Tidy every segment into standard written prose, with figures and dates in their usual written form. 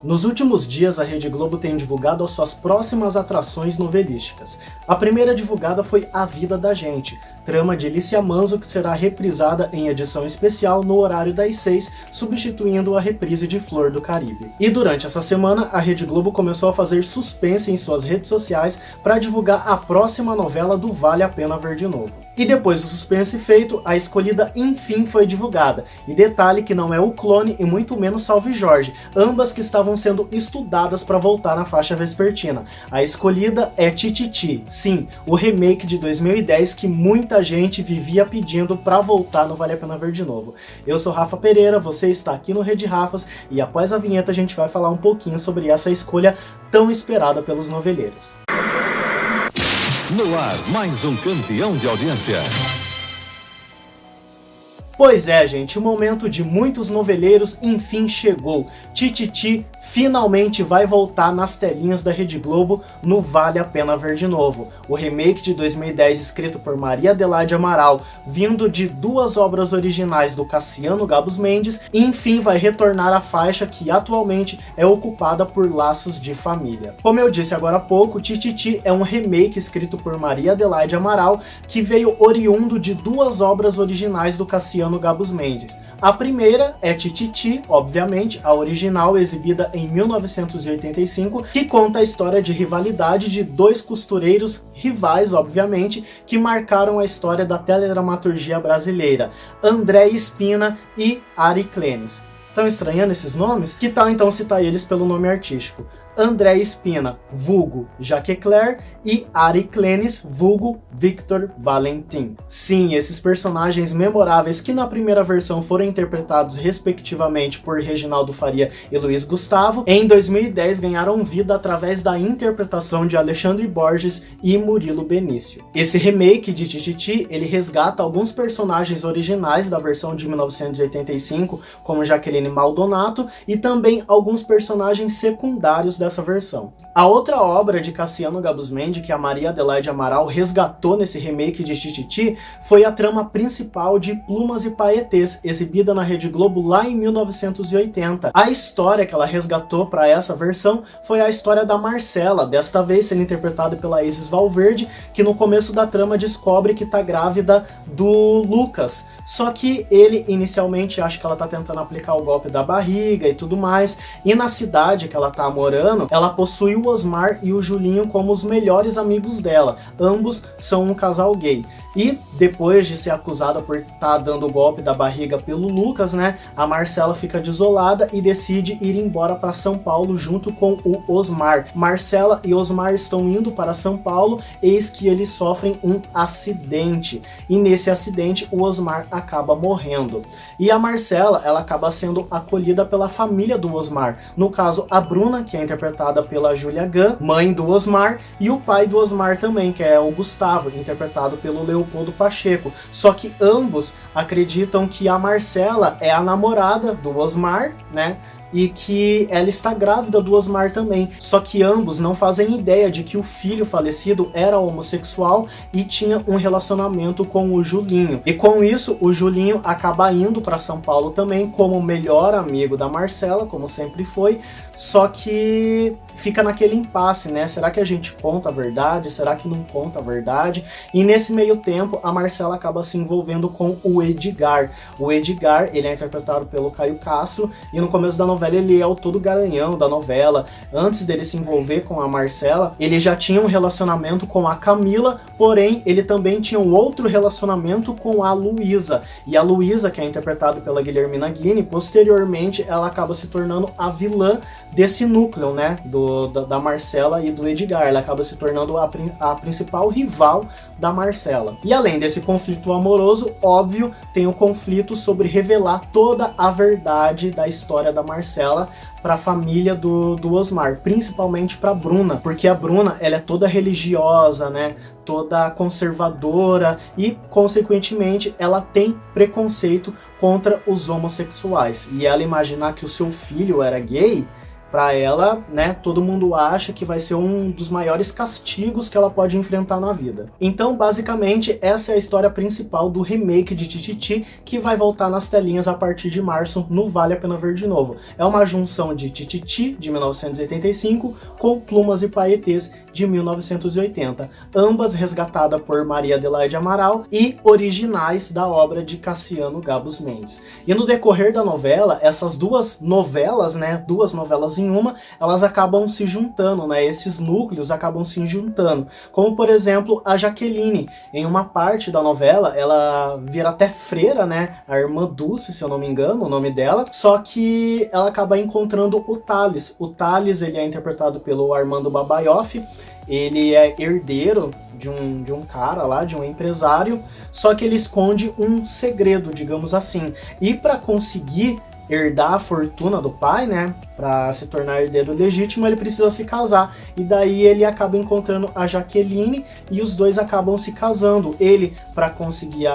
Nos últimos dias, a Rede Globo tem divulgado as suas próximas atrações novelísticas. A primeira divulgada foi A Vida da Gente, trama de Lícia Manzo que será reprisada em edição especial no horário das 6, substituindo a reprise de Flor do Caribe. E durante essa semana, a Rede Globo começou a fazer suspense em suas redes sociais para divulgar a próxima novela do Vale a Pena Ver de Novo. E depois do suspense feito, a escolhida enfim foi divulgada. E detalhe que não é o Clone e muito menos Salve Jorge, ambas que estavam sendo estudadas para voltar na faixa vespertina. A escolhida é Tititi, sim, o remake de 2010 que muita gente vivia pedindo para voltar no Vale a Pena Ver de Novo. Eu sou Rafa Pereira, você está aqui no Rede Rafas e após a vinheta a gente vai falar um pouquinho sobre essa escolha tão esperada pelos noveleiros. No ar, mais um campeão de audiência. Pois é, gente, o momento de muitos noveleiros enfim chegou. Tititi finalmente vai voltar nas telinhas da Rede Globo no Vale a Pena Ver de Novo. O remake de 2010, escrito por Maria Adelaide Amaral, vindo de duas obras originais do Cassiano Gabus Mendes, enfim vai retornar à faixa que atualmente é ocupada por Laços de Família. Como eu disse agora há pouco, Tititi é um remake escrito por Maria Adelaide Amaral que veio oriundo de duas obras originais do Cassiano Gabus Mendes. A primeira é Tititi, obviamente, a original exibida em 1985, que conta a história de rivalidade de dois costureiros rivais, obviamente, que marcaram a história da teledramaturgia brasileira, André Espina e Ari Clenis. Estão estranhando esses nomes? Que tal então citar eles pelo nome artístico? André Espina, vulgo Jaque Claire, e Ari Clenis, vulgo Victor Valentim. Sim, esses personagens memoráveis que na primeira versão foram interpretados respectivamente por Reginaldo Faria e Luiz Gustavo, em 2010 ganharam vida através da interpretação de Alexandre Borges e Murilo Benício. Esse remake de Tititi, ele resgata alguns personagens originais da versão de 1985, como Jaqueline Maldonato, e também alguns personagens secundários dessa versão. A outra obra de Cassiano Gabus Mendes que a Maria Adelaide Amaral resgatou nesse remake de Tititi foi a trama principal de Plumas e Paetês, exibida na Rede Globo lá em 1980. A história que ela resgatou para essa versão foi a história da Marcela, desta vez sendo interpretada pela Isis Valverde, que no começo da trama descobre que tá grávida do Lucas. Só que ele inicialmente acha que ela tá tentando aplicar o golpe da barriga e tudo mais, e na cidade que ela tá morando, ela possui o Osmar e o Julinho como os melhores amigos dela. Ambos são um casal gay. E depois de ser acusada por estar dando o golpe da barriga pelo Lucas, né, a Marcela fica desolada e decide ir embora para São Paulo junto com o Osmar. Marcela e Osmar estão indo para São Paulo, eis que eles sofrem um acidente. E nesse acidente o Osmar acaba morrendo. E a Marcela, ela acaba sendo acolhida pela família do Osmar. No caso, a Bruna, que é interpretada pela Júlia Gunn, mãe do Osmar, e o pai do Osmar também, que é o Gustavo, interpretado pelo Leopoldo Pacheco. Só que ambos acreditam que a Marcela é a namorada do Osmar, né? E que ela está grávida do Osmar também. Só que ambos não fazem ideia de que o filho falecido era homossexual e tinha um relacionamento com o Julinho. E com isso, o Julinho acaba indo para São Paulo também como melhor amigo da Marcela, como sempre foi. Só que fica naquele impasse, né? Será que a gente conta a verdade? Será que não conta a verdade? E nesse meio tempo, a Marcela acaba se envolvendo com o Edgar. O Edgar, ele é interpretado pelo Caio Castro, e no começo da novela ele é o todo garanhão da novela. Antes dele se envolver com a Marcela, ele já tinha um relacionamento com a Camila, porém ele também tinha um outro relacionamento com a Luísa. E a Luísa, que é interpretada pela Guilhermina Guini, posteriormente ela acaba se tornando a vilã desse núcleo, né, da Marcela e do Edgar. Ela acaba se tornando a principal rival da Marcela. E além desse conflito amoroso, óbvio, tem o conflito sobre revelar toda a verdade da história da Marcela para a família do Osmar, principalmente para Bruna, porque a Bruna, ela é toda religiosa, né, toda conservadora e, consequentemente, ela tem preconceito contra os homossexuais. E ela imaginar que o seu filho era gay Para ela, né, todo mundo acha que vai ser um dos maiores castigos que ela pode enfrentar na vida. Então, basicamente, essa é a história principal do remake de Tititi, que vai voltar nas telinhas a partir de março no Vale a Pena Ver de Novo. É uma junção de Tititi, de 1985, com Plumas e Paetês, de 1980, ambas resgatadas por Maria Adelaide Amaral e originais da obra de Cassiano Gabus Mendes. E no decorrer da novela, essas duas novelas, né, duas novelas em uma, elas acabam se juntando, né, esses núcleos acabam se juntando, como por exemplo a Jaqueline, em uma parte da novela, ela vira até freira, né, a irmã Dulce, se eu não me engano, o nome dela, só que ela acaba encontrando o Thales. O Thales, ele é interpretado pelo Armando Babaioff. Ele é herdeiro de um cara lá, de um empresário, só que ele esconde um segredo, digamos assim. E para conseguir herdar a fortuna do pai, né, para se tornar herdeiro legítimo, ele precisa se casar. E daí ele acaba encontrando a Jaqueline e os dois acabam se casando. Ele para conseguir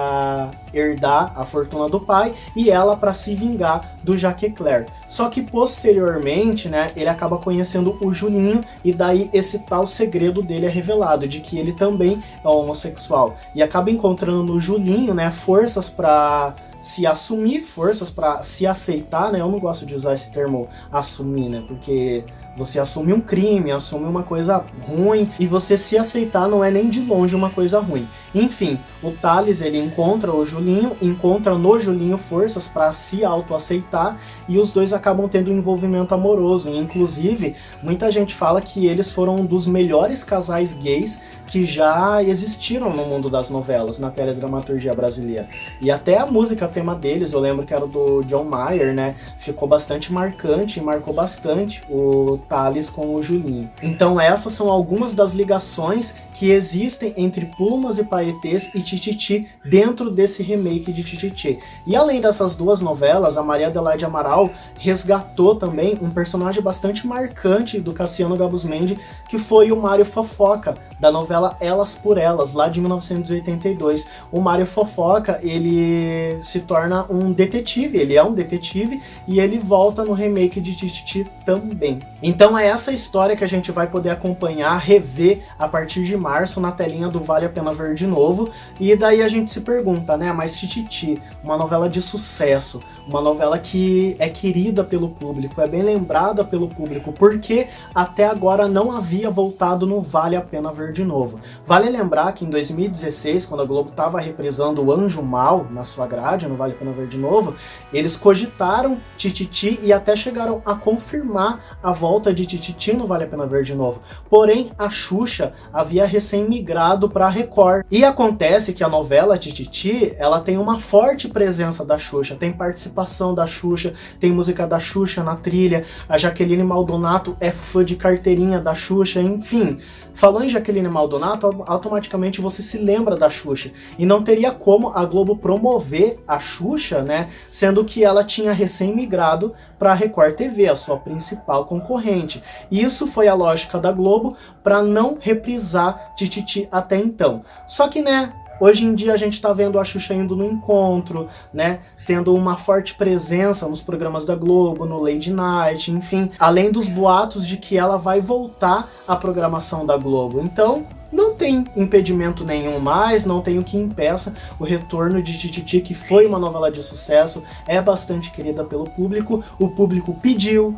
herdar a fortuna do pai e ela para se vingar do Jacques Cler. Só que posteriormente, né, ele acaba conhecendo o Julinho e daí esse tal segredo dele é revelado, de que ele também é homossexual. E acaba encontrando no Julinho, né, forças para se assumir, forças para se aceitar, né? Eu não gosto de usar esse termo assumir, né? Porque você assume um crime, assume uma coisa ruim, e você se aceitar não é nem de longe uma coisa ruim. Enfim, o Thales, ele encontra o Julinho, encontra no Julinho forças para se autoaceitar, e os dois acabam tendo um envolvimento amoroso. E, inclusive, muita gente fala que eles foram um dos melhores casais gays que já existiram no mundo das novelas, na teledramaturgia brasileira. E até a música tema deles, eu lembro que era do John Mayer, né? Ficou bastante marcante e marcou bastante o Thales com o Julinho. Então essas são algumas das ligações que existem entre Plumas e Paetês e Tititi dentro desse remake de Tititi. E além dessas duas novelas, a Maria Adelaide Amaral resgatou também um personagem bastante marcante do Cassiano Gabus Mendes, que foi o Mário Fofoca, da novela Elas por Elas, lá de 1982. O Mário Fofoca, ele se torna um detetive, ele é um detetive e ele volta no remake de Tititi também. Então é essa história que a gente vai poder acompanhar, rever a partir de março na telinha do Vale a Pena Ver de Novo. E daí a gente se pergunta, né, mas Tititi, uma novela de sucesso, uma novela que é querida pelo público, é bem lembrada pelo público, porque até agora não havia voltado no Vale a Pena Ver de Novo. Vale lembrar que em 2016, quando a Globo estava reprisando o Anjo Mal na sua grade, no Vale a Pena Ver de Novo, eles cogitaram Tititi e até chegaram a confirmar a volta de Tititi no Vale a Pena Ver de Novo. Porém, a Xuxa havia recém-migrado para a Record. E acontece que a novela Tititi, ela tem uma forte presença da Xuxa, tem participação da Xuxa, tem música da Xuxa na trilha, a Jaqueline Maldonato é fã de carteirinha da Xuxa, enfim. Falou em Jaqueline Maldonato, automaticamente você se lembra da Xuxa. E não teria como a Globo promover a Xuxa, né, sendo que ela tinha recém-migrado para a Record TV, a sua principal concorrente. E isso foi a lógica da Globo para não reprisar Tititi até então. Só que, né, hoje em dia a gente tá vendo a Xuxa indo no encontro, né, tendo uma forte presença nos programas da Globo, no Lady Night, enfim, além dos boatos de que ela vai voltar à programação da Globo. Então, não tem impedimento nenhum mais, não tem o que impeça o retorno de Tititi, que foi uma novela de sucesso, é bastante querida pelo público, o público pediu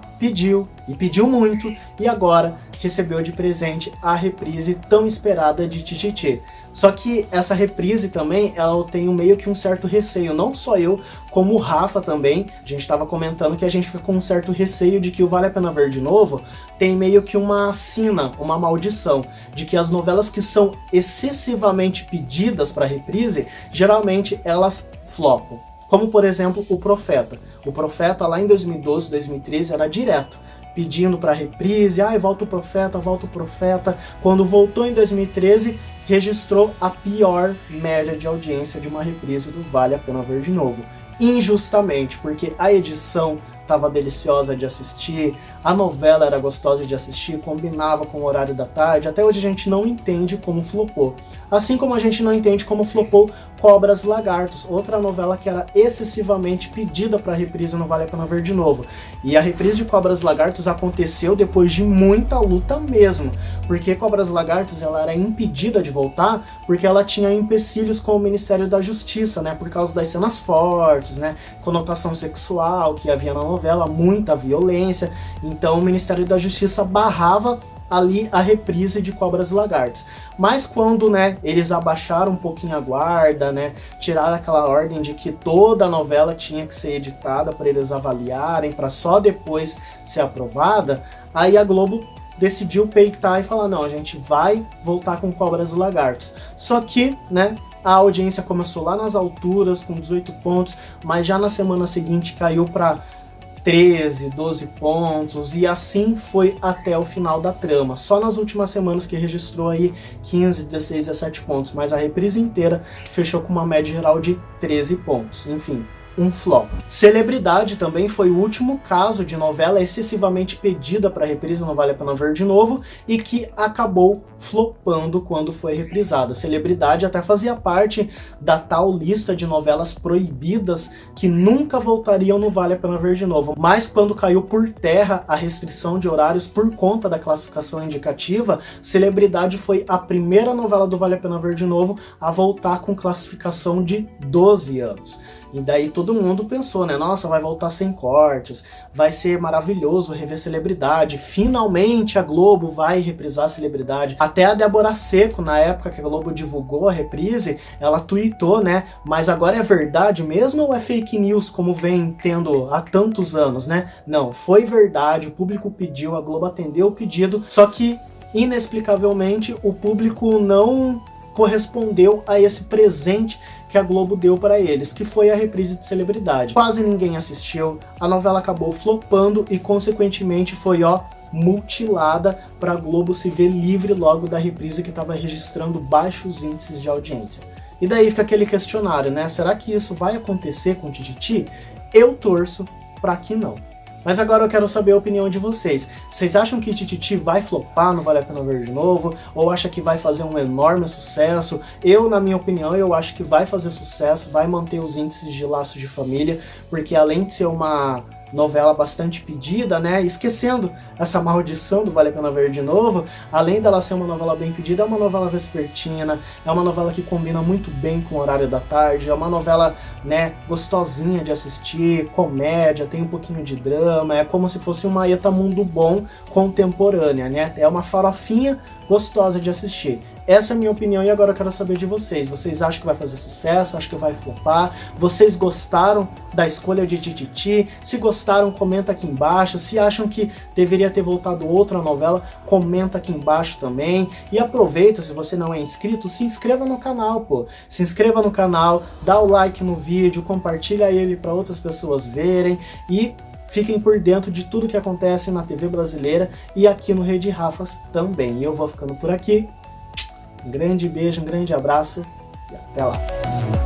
e pediu muito, e agora recebeu de presente a reprise tão esperada de Tititi. Só que essa reprise também, ela tem meio que um certo receio, não só eu, como o Rafa também, a gente estava comentando que a gente fica com um certo receio de que o Vale a Pena Ver de Novo tem meio que uma sina, uma maldição, de que as novelas que são excessivamente pedidas para reprise, geralmente elas flopam. Como por exemplo o Profeta. O Profeta lá em 2012, 2013 era direto pedindo para reprise, volta o Profeta. Quando voltou em 2013, registrou a pior média de audiência de uma reprise do Vale a Pena Ver de Novo. Injustamente, porque a edição estava deliciosa de assistir, a novela era gostosa de assistir, combinava com o horário da tarde. Até hoje a gente não entende como flopou. Assim como a gente não entende como flopou Cobras e Lagartos, outra novela que era excessivamente pedida para reprise, não vale a pena ver de novo. E a reprise de Cobras e Lagartos aconteceu depois de muita luta mesmo, porque Cobras e Lagartos ela era impedida de voltar porque ela tinha empecilhos com o Ministério da Justiça, né, por causa das cenas fortes, né, conotação sexual que havia na novela, muita violência. Então o Ministério da Justiça barrava ali a reprise de Cobras e Lagartos. Mas quando, né, eles abaixaram um pouquinho a guarda, né, tiraram aquela ordem de que toda a novela tinha que ser editada para eles avaliarem, para só depois ser aprovada, aí a Globo decidiu peitar e falar, não, a gente vai voltar com Cobras e Lagartos. Só que, né, a audiência começou lá nas alturas, com 18 pontos, mas já na semana seguinte caiu para 13, 12 pontos, e assim foi até o final da trama. Só nas últimas semanas que registrou aí 15, 16, 17 pontos, mas a reprise inteira fechou com uma média geral de 13 pontos. Enfim, um flop. Celebridade também foi o último caso de novela excessivamente pedida para reprise, não vale a pena ver de novo, e que acabou flopando quando foi reprisada. Celebridade até fazia parte da tal lista de novelas proibidas que nunca voltariam no Vale a Pena Ver de Novo, mas quando caiu por terra a restrição de horários por conta da classificação indicativa, Celebridade foi a primeira novela do Vale a Pena Ver de Novo a voltar com classificação de 12 anos. E daí todo mundo pensou, né? Nossa, vai voltar sem cortes, vai ser maravilhoso rever Celebridade, finalmente a Globo vai reprisar Celebridade. Até a Débora Seco, na época que a Globo divulgou a reprise, ela tweetou, né? Mas agora é verdade mesmo ou é fake news, como vem tendo há tantos anos, né? Não, foi verdade, o público pediu, a Globo atendeu o pedido, só que, inexplicavelmente, o público não correspondeu a esse presente que a Globo deu para eles, que foi a reprise de Celebridade. Quase ninguém assistiu, a novela acabou flopando e consequentemente foi, ó, mutilada para a Globo se ver livre logo da reprise que estava registrando baixos índices de audiência. E daí fica aquele questionário, né? Será que isso vai acontecer com Tititi? Eu torço para que não. Mas agora eu quero saber a opinião de vocês. Vocês acham que Tititi vai flopar, não vale a pena ver de novo? Ou acha que vai fazer um enorme sucesso? Eu, na minha opinião, eu acho que vai fazer sucesso, vai manter os índices de Laços de Família, porque além de ser uma novela bastante pedida, né, esquecendo essa maldição do Vale a Pena Ver de Novo, além dela ser uma novela bem pedida, é uma novela vespertina, é uma novela que combina muito bem com o horário da tarde, é uma novela, né, gostosinha de assistir, comédia, tem um pouquinho de drama, é como se fosse uma Eta Mundo Bom contemporânea, né, é uma farofinha gostosa de assistir. Essa é a minha opinião e agora eu quero saber de vocês. Vocês acham que vai fazer sucesso? Acham que vai flopar? Vocês gostaram da escolha de Tititi? Se gostaram, comenta aqui embaixo. Se acham que deveria ter voltado outra novela, comenta aqui embaixo também. E aproveita, se você não é inscrito, se inscreva no canal, pô. Se inscreva no canal, dá o like no vídeo, compartilha ele para outras pessoas verem e fiquem por dentro de tudo que acontece na TV brasileira e aqui no Rede Rafas também. E eu vou ficando por aqui. Um grande beijo, um grande abraço e até lá!